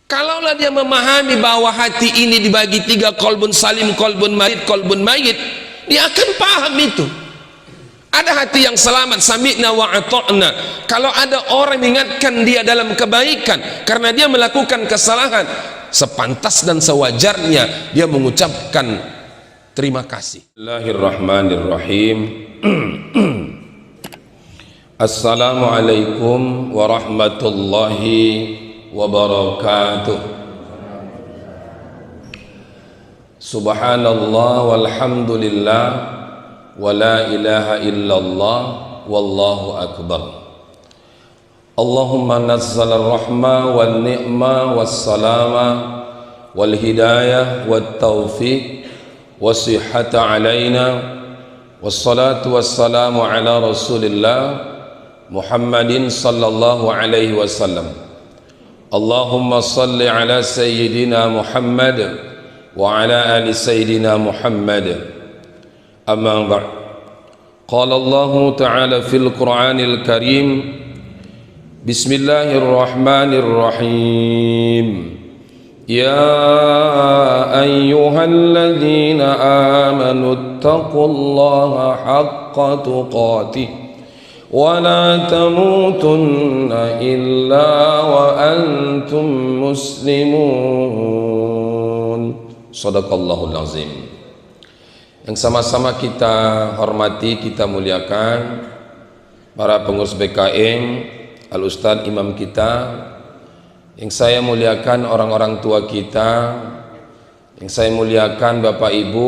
Kalaulah dia memahami bahwa hati ini dibagi tiga, qalbun salim, qalbun marid, qalbun mayit, dia akan paham itu. Ada hati yang selamat, sami'na wa ata'na. Kalau ada orang mengingatkan dia dalam kebaikan karena dia melakukan kesalahan, sepantas dan sewajarnya dia mengucapkan terima kasih. Bismillahirrahmanirrahim. Assalamualaikum warahmatullahi wabarakatuh. Subhanallah walhamdulillah wa la ilaha illallah wallahu akbar. Allahumma nazzal ar-rahma wal ni'ma was salama wal hidayah wat taufiq was sihhata alaina was salatu was salamu ala rasulillah Muhammadin sallallahu alaihi wasallam. Allahumma salli ala sayyidina Muhammad wa ala ali sayyidina Muhammad. Amma ba'd. Qala Allah ta'ala fil Qur'anil Karim, Bismillahirrahmanirrahim. Ya ayyuhalladzina amanu ittaqullaha haqqa tuqatih wa la tamutunna illa wa antum muslimun. Shadaqallahul azim. Yang sama-sama kita hormati, kita muliakan para pengurus BKM, Al-Ustadz Imam kita, yang saya muliakan orang-orang tua kita, yang saya muliakan Bapak Ibu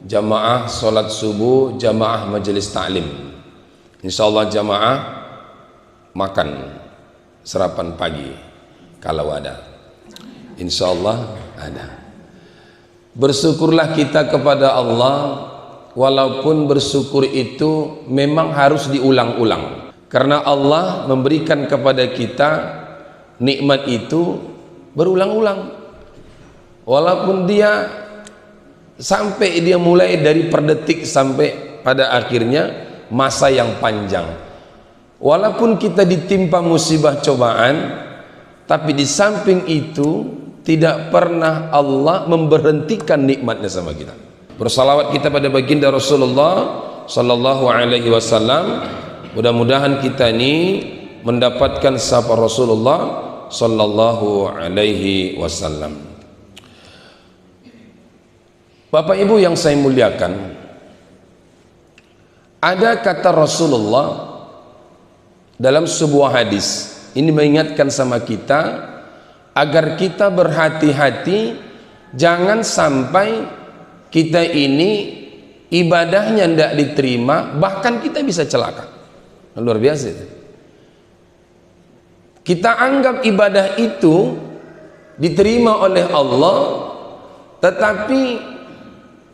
jamaah sholat subuh, jamaah majelis ta'lim. Insyaallah jamaah makan sarapan pagi kalau ada, insyaallah ada. Bersyukurlah kita kepada Allah, walaupun bersyukur itu memang harus diulang-ulang, karena Allah memberikan kepada kita nikmat itu berulang-ulang, walaupun dia sampai dia mulai dari per detik sampai pada akhirnya masa yang panjang. Walaupun kita ditimpa musibah cobaan, tapi di samping itu tidak pernah Allah memberhentikan nikmatnya sama kita. Bersalawat kita pada baginda Rasulullah sallallahu alaihi wasallam. Mudah-mudahan kita ini mendapatkan sapa Rasulullah sallallahu alaihi wasallam. Bapak Ibu yang saya muliakan, ada kata Rasulullah dalam sebuah hadis, ini mengingatkan sama kita agar kita berhati-hati, jangan sampai kita ini ibadahnya tidak diterima, bahkan kita bisa celaka. Luar biasa itu. Kita anggap ibadah itu diterima oleh Allah, tetapi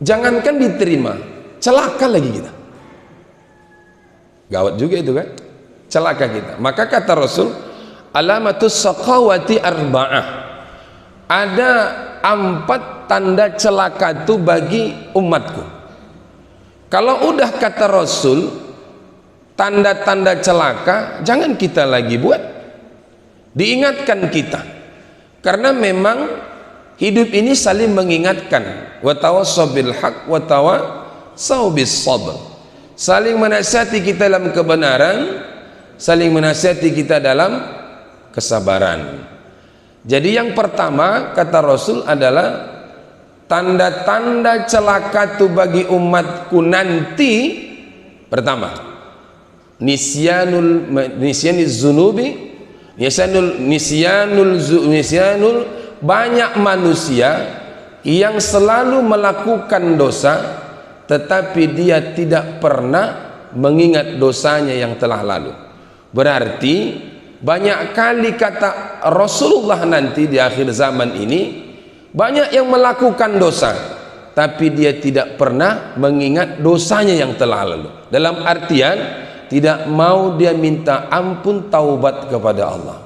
jangankan diterima, celaka lagi kita. Gawat juga itu kan, celaka kita. Maka kata Rasul, alamatus saqawati arba'ah, ada 4 tanda celaka itu bagi umatku. Kalau udah kata Rasul tanda-tanda celaka, jangan kita lagi buat, diingatkan kita, karena memang hidup ini saling mengingatkan. Wa tawassaw bil haq wa tawassaw bis sabr. Saling menasihati kita dalam kebenaran, saling menasihati kita dalam kesabaran. Jadi yang pertama kata Rasul adalah tanda-tanda celaka itu bagi umatku nanti. Pertama, nisyanul banyak manusia yang selalu melakukan dosa, tetapi dia tidak pernah mengingat dosanya yang telah lalu. Berarti banyak kali kata Rasulullah nanti di akhir zaman ini, banyak yang melakukan dosa, tapi dia tidak pernah mengingat dosanya yang telah lalu. Dalam artian tidak mau dia minta ampun, taubat kepada Allah.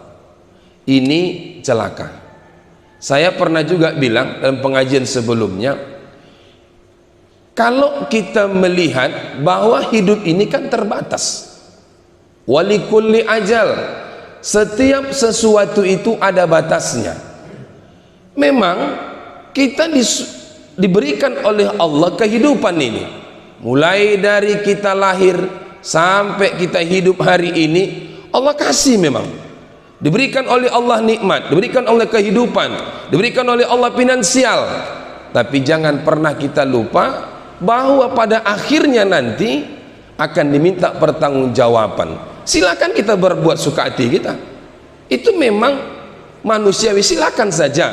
Ini celaka. Saya pernah juga bilang dalam pengajian sebelumnya, kalau kita melihat bahwa hidup ini kan terbatas, walikulli ajal, setiap sesuatu itu ada batasnya. Memang kita diberikan oleh Allah kehidupan ini, mulai dari kita lahir sampai kita hidup hari ini, Allah kasih. Memang diberikan oleh Allah nikmat, diberikan oleh kehidupan, diberikan oleh Allah finansial. Tapi jangan pernah kita lupa bahwa pada akhirnya nanti akan diminta pertanggungjawaban. Silakan kita berbuat suka hati kita, itu memang manusiawi, silakan saja.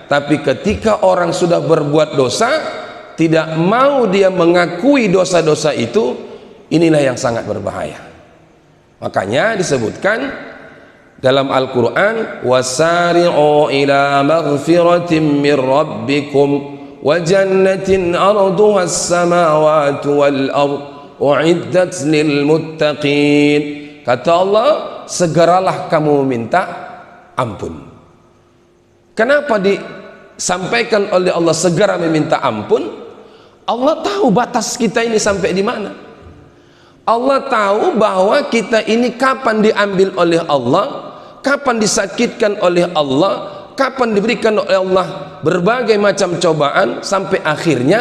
Tapi ketika orang sudah berbuat dosa, tidak mau dia mengakui dosa-dosa itu, inilah yang sangat berbahaya. Makanya disebutkan dalam Al-Quran, wasari'u ila maghfiratin min rabbikum wa jannatin arduha as-samawati wal ard u'iddat lil muttaqin. Kata Allah, segeralah kamu minta ampun. Kenapa disampaikan oleh Allah segera meminta ampun? Allah tahu batas kita ini sampai di mana. Allah tahu bahwa kita ini kapan diambil oleh Allah, kapan disakitkan oleh Allah, kapan diberikan oleh Allah berbagai macam cobaan, sampai akhirnya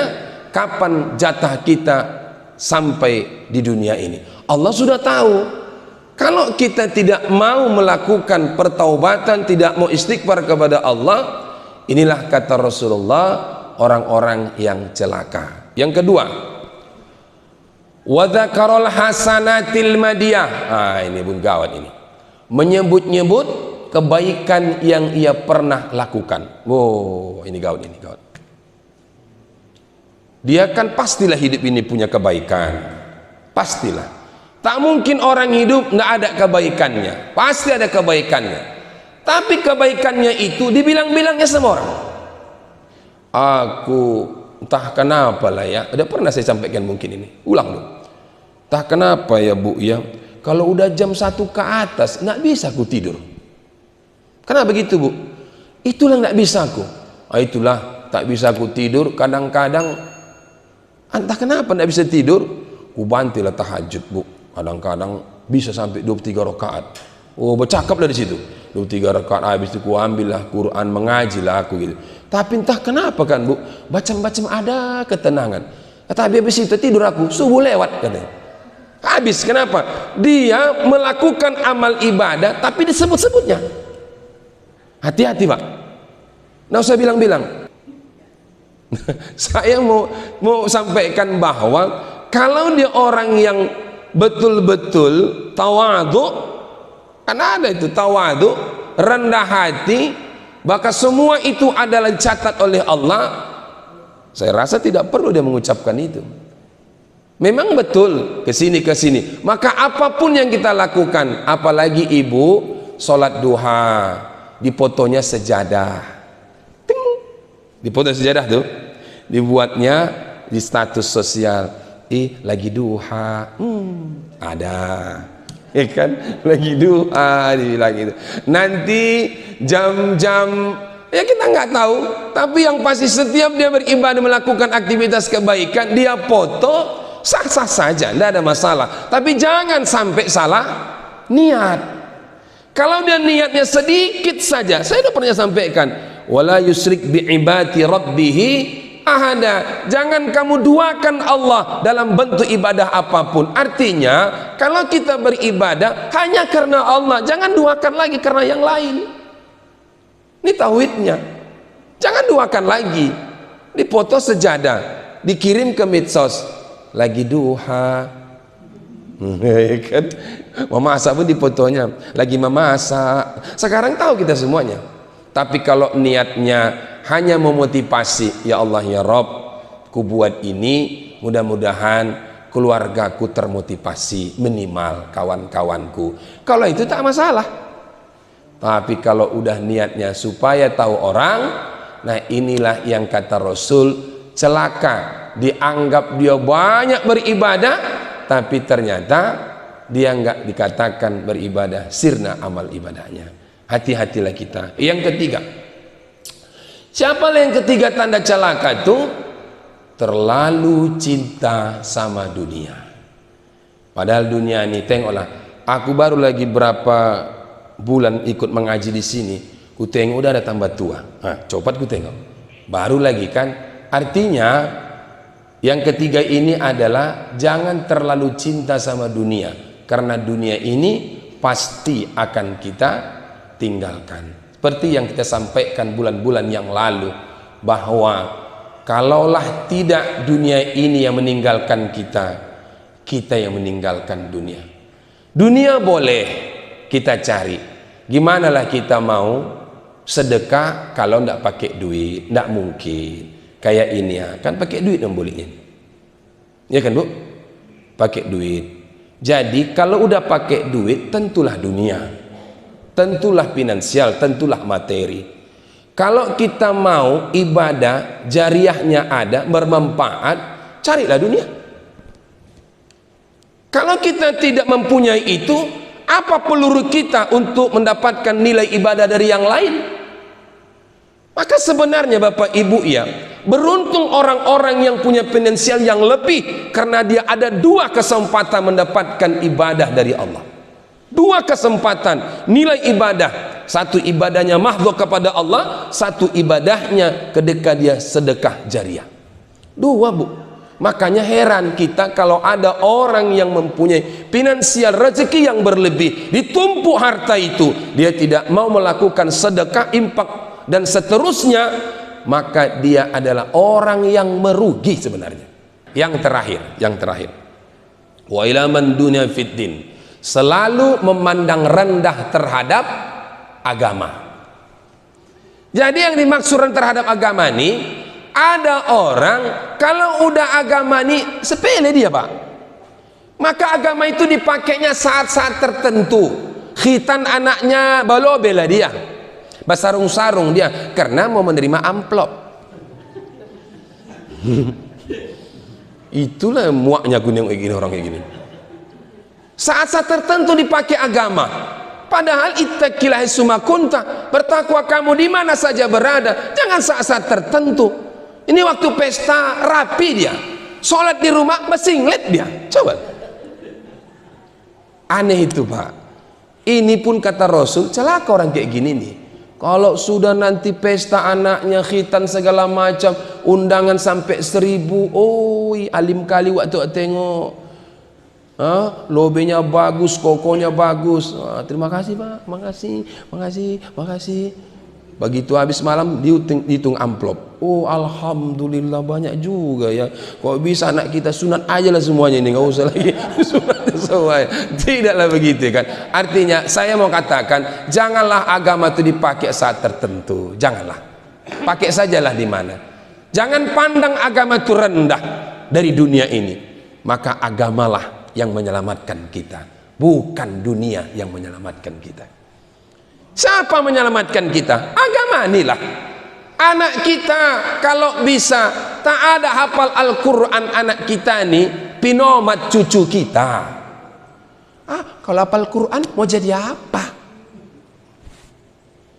kapan jatah kita sampai di dunia ini. Allah sudah tahu. Kalau kita tidak mau melakukan pertaubatan, tidak mau istighfar kepada Allah, inilah kata Rasulullah, orang-orang yang celaka. Yang kedua, wa dzakarul hasanatil madiyah. Ini pun gawat ini. Menyebut-nyebut kebaikan yang ia pernah lakukan. Wow, ini gawat, ini gawat. Dia kan pastilah hidup ini punya kebaikan. Pastilah. Tak mungkin orang hidup nggak ada kebaikannya, pasti ada kebaikannya. Tapi kebaikannya itu dibilang-bilangnya semua orang. Aku entah kenapa lah ya, ada pernah saya sampaikan mungkin ini, ulang dulu. Entah kenapa ya Bu ya, kalau udah jam 1 ke atas nggak bisa aku tidur. Kenapa begitu Bu? Itulah nggak bisa aku. Itulah tak bisa aku tidur. Kadang-kadang entah kenapa nggak bisa tidur, ku bantilah tahajud Bu. Kadang-kadang bisa sampai 23 rakaat. Oh, bercakap dari situ. 23 rakaat, habis itu ku ambillah Quran, mengajilah aku gitu. Tapi entah kenapa kan Bu, macam-macam ada ketenangan. Tapi habis itu tidur aku, subuh lewat katanya. Habis, kenapa? Dia melakukan amal ibadah tapi disebut-sebutnya. Hati-hati Pak. Nggak usah bilang-bilang. Saya mau sampaikan bahwa kalau dia orang yang betul-betul tawadhu, kan ada itu tawadhu, rendah hati, maka semua itu adalah dicatat oleh Allah. Saya rasa tidak perlu dia mengucapkan itu. Memang betul kesini, maka apapun yang kita lakukan, apalagi ibu sholat duha, dipotonya sejadah, ting, dipoto sejadah tuh, dibuatnya di status sosial, lagi duha, ada, ya kan, lagi duha, dibilang gitu. Nanti jam-jam, ya kita nggak tahu, tapi yang pasti setiap dia beribadah, melakukan aktivitas kebaikan, dia foto, sah-sah saja, tidak ada masalah. Tapi jangan sampai salah niat. Kalau dia niatnya sedikit saja, saya sudah pernah sampaikan, wala yusrik bi ibadati rabbih ahada. Jangan kamu duakan Allah dalam bentuk ibadah apapun. Artinya, kalau kita beribadah hanya karena Allah, jangan duakan lagi karena yang lain. Ini tauhidnya. Jangan duakan lagi. Dipoto sejadah, dikirim ke medsos, lagi duha, kan? Memasak pun dipotonya, lagi memasak. Sekarang tahu kita semuanya. Tapi kalau niatnya hanya memotivasi, ya Allah ya Rob, ku buat ini, mudah-mudahan keluargaku termotivasi, minimal kawan-kawanku. Kalau itu tak masalah. Tapi kalau udah niatnya supaya tahu orang, nah inilah yang kata Rasul, celaka. Dianggap dia banyak beribadah, tapi ternyata dia enggak dikatakan beribadah, sirna amal ibadahnya. Hati-hatilah kita. Yang ketiga, siapa yang ketiga tanda celaka itu? Terlalu cinta sama dunia. Padahal dunia ini, tengoklah, aku baru lagi berapa bulan ikut mengaji di sini, ku tengok udah ada tambah tua. Coba ku tengok. Baru lagi kan. Artinya yang ketiga ini adalah jangan terlalu cinta sama dunia, karena dunia ini pasti akan kita tinggalkan. Seperti yang kita sampaikan bulan-bulan yang lalu, bahwa kalaulah tidak dunia ini yang meninggalkan kita, kita yang meninggalkan dunia. Dunia boleh kita cari, gimana lah kita mau sedekah kalau tidak pakai duit? Tidak mungkin. Kayak ini ya, kan pakai duit yang boleh ini, ya kan Bu? Pakai duit. Jadi kalau udah pakai duit, tentulah dunia, tentulah finansial, tentulah materi. Kalau kita mau ibadah jariahnya ada, bermanfaat, carilah dunia. Kalau kita tidak mempunyai itu, apa peluru kita untuk mendapatkan nilai ibadah dari yang lain? Maka sebenarnya Bapak Ibu ya, beruntung orang-orang yang punya finansial yang lebih, karena dia ada dua kesempatan mendapatkan ibadah dari Allah. Dua kesempatan nilai ibadah. Satu ibadahnya mahdhu kepada Allah, satu ibadahnya ketika dia sedekah jariah. Dua Bu. Makanya heran kita kalau ada orang yang mempunyai finansial rezeki yang berlebih, ditumpuk harta itu, dia tidak mau melakukan sedekah, infak dan seterusnya, maka dia adalah orang yang merugi sebenarnya. Yang terakhir, wa ila man dunya fid din, selalu memandang rendah terhadap agama. Jadi yang dimaksud terhadap agama ini, ada orang kalau udah agama ini sepele dia Pak, maka agama itu dipakainya saat-saat tertentu. Khitan anaknya balobela dia, basarung-sarung dia, karena mau menerima amplop. Itulah muaknya gue nengok gini, orang kayak gini. Saat-saat tertentu dipakai agama, padahal ittaqillaha haitsuma kunta, bertakwa kamu di mana saja berada, jangan saat-saat tertentu. Ini waktu pesta rapi dia, sholat di rumah mesinglet dia, coba. Aneh itu Pak. Ini pun kata Rasul, celaka orang kayak gini nih. Kalau sudah nanti pesta anaknya, khitan segala macam, undangan sampai 1000, alim kali waktu tengok. Lobenya bagus, kokonya bagus. Terima kasih Pak, makasih. Begitu habis malam dihitung amplop. Alhamdulillah banyak juga ya. Kok bisa anak kita sunat aja lah semuanya ini, nggak usah lagi sunat semua. Tidaklah begitu kan. Artinya saya mau katakan, janganlah agama itu dipakai saat tertentu. Janganlah. Pakai sajalah di mana. Jangan pandang agama itu rendah dari dunia ini. Maka agamalah yang menyelamatkan kita, bukan dunia yang menyelamatkan kita. Siapa menyelamatkan kita? Agama inilah. Anak kita kalau bisa tak ada hafal Al-Quran, anak kita nih pinomat cucu kita. Kalau hafal Quran mau jadi apa?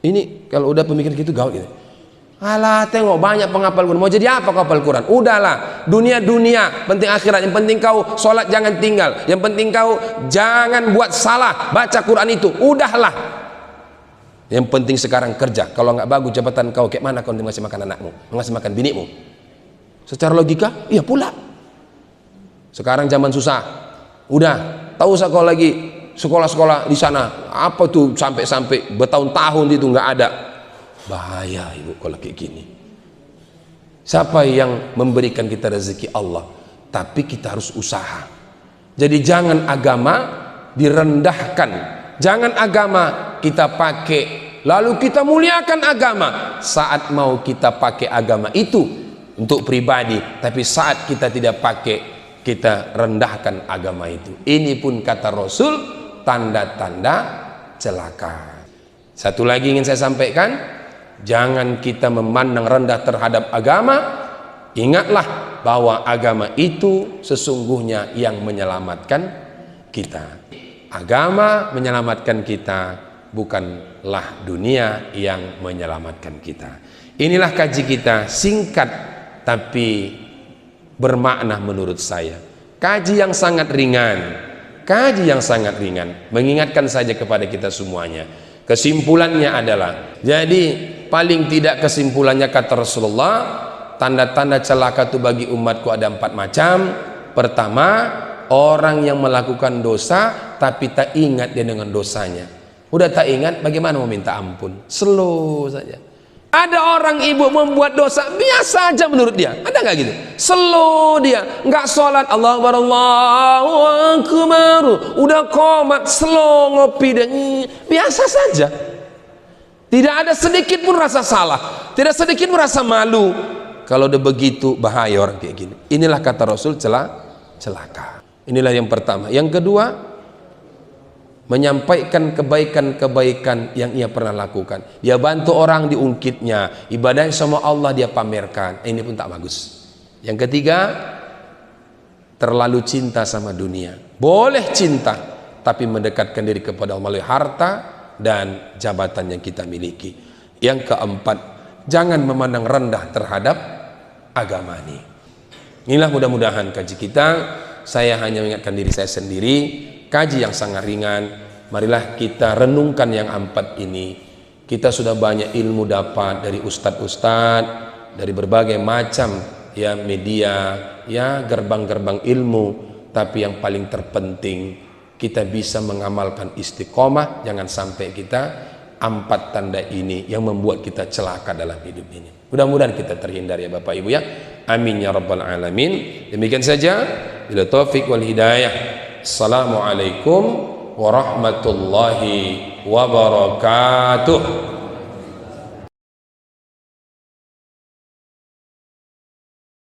Ini kalau udah pemikiran gitu gaul gitu. Alah, tengok banyak penghafal Quran, mau jadi apa kau hafal Quran? Udahlah, dunia penting akhirat. Yang penting kau sholat jangan tinggal, yang penting kau jangan buat salah baca Quran itu. Udahlah. Yang penting sekarang kerja. Kalau nggak bagus jabatan kau, kayak mana kau ngasih makan anakmu, ngasih makan binimu? Secara logika, iya pula. Sekarang zaman susah. Udah, tahu usah kau lagi sekolah-sekolah di sana. Apa tuh sampai bertahun-tahun itu nggak ada. Bahaya Ibu kalau kayak gini. Siapa yang memberikan kita rezeki? Allah. Tapi kita harus usaha. Jadi jangan agama direndahkan. Jangan agama kita pakai lalu kita muliakan agama saat mau kita pakai agama itu untuk pribadi, tapi saat kita tidak pakai kita rendahkan agama itu. Ini pun kata Rasul tanda-tanda celaka. Satu lagi ingin saya sampaikan, jangan kita memandang rendah terhadap agama. Ingatlah bahwa agama itu sesungguhnya yang menyelamatkan kita. Agama menyelamatkan kita, bukanlah dunia yang menyelamatkan kita. Inilah kaji kita, singkat tapi bermakna menurut saya. Kaji yang sangat ringan, mengingatkan saja kepada kita semuanya. Kesimpulannya adalah, jadi paling tidak kesimpulannya kata Rasulullah, tanda-tanda celaka itu bagi umatku ada 4 macam. Pertama, orang yang melakukan dosa tapi tak ingat dia dengan dosanya. Udah tak ingat, bagaimana mau minta ampun? Slow saja. Ada orang ibu membuat dosa biasa aja menurut dia, ada nggak gitu? Slow dia, nggak sholat, Allahu Akbar, Allahu Akbar, udah qomat, slow ngopi dan biasa saja. Tidak ada sedikit pun rasa salah, tidak sedikit pun rasa malu. Kalau udah begitu bahaya orang kayak gini. Inilah kata Rasul celaka. Inilah yang pertama. Yang kedua, menyampaikan kebaikan-kebaikan yang ia pernah lakukan. Dia bantu orang diungkitnya, ibadahnya sama Allah dia pamerkan. Ini pun tak bagus. Yang ketiga, terlalu cinta sama dunia. Boleh cinta, tapi mendekatkan diri kepada Allah melalui harta dan jabatan yang kita miliki. Yang keempat, jangan memandang rendah terhadap agama ini. Inilah mudah-mudahan kaji kita. Saya hanya mengingatkan diri saya sendiri, kaji yang sangat ringan. Marilah kita renungkan yang 4 ini. Kita sudah banyak ilmu dapat dari ustadz-ustadz, dari berbagai macam ya media, ya gerbang-gerbang ilmu. Tapi yang paling terpenting, kita bisa mengamalkan istiqomah. Jangan sampai kita 4 tanda ini yang membuat kita celaka dalam hidup ini. Mudah-mudahan kita terhindar ya Bapak Ibu ya. Amin ya rabbal alamin. Demikian saja. Bila taufik wal hidayah. Assalamualaikum warahmatullahi wabarakatuh.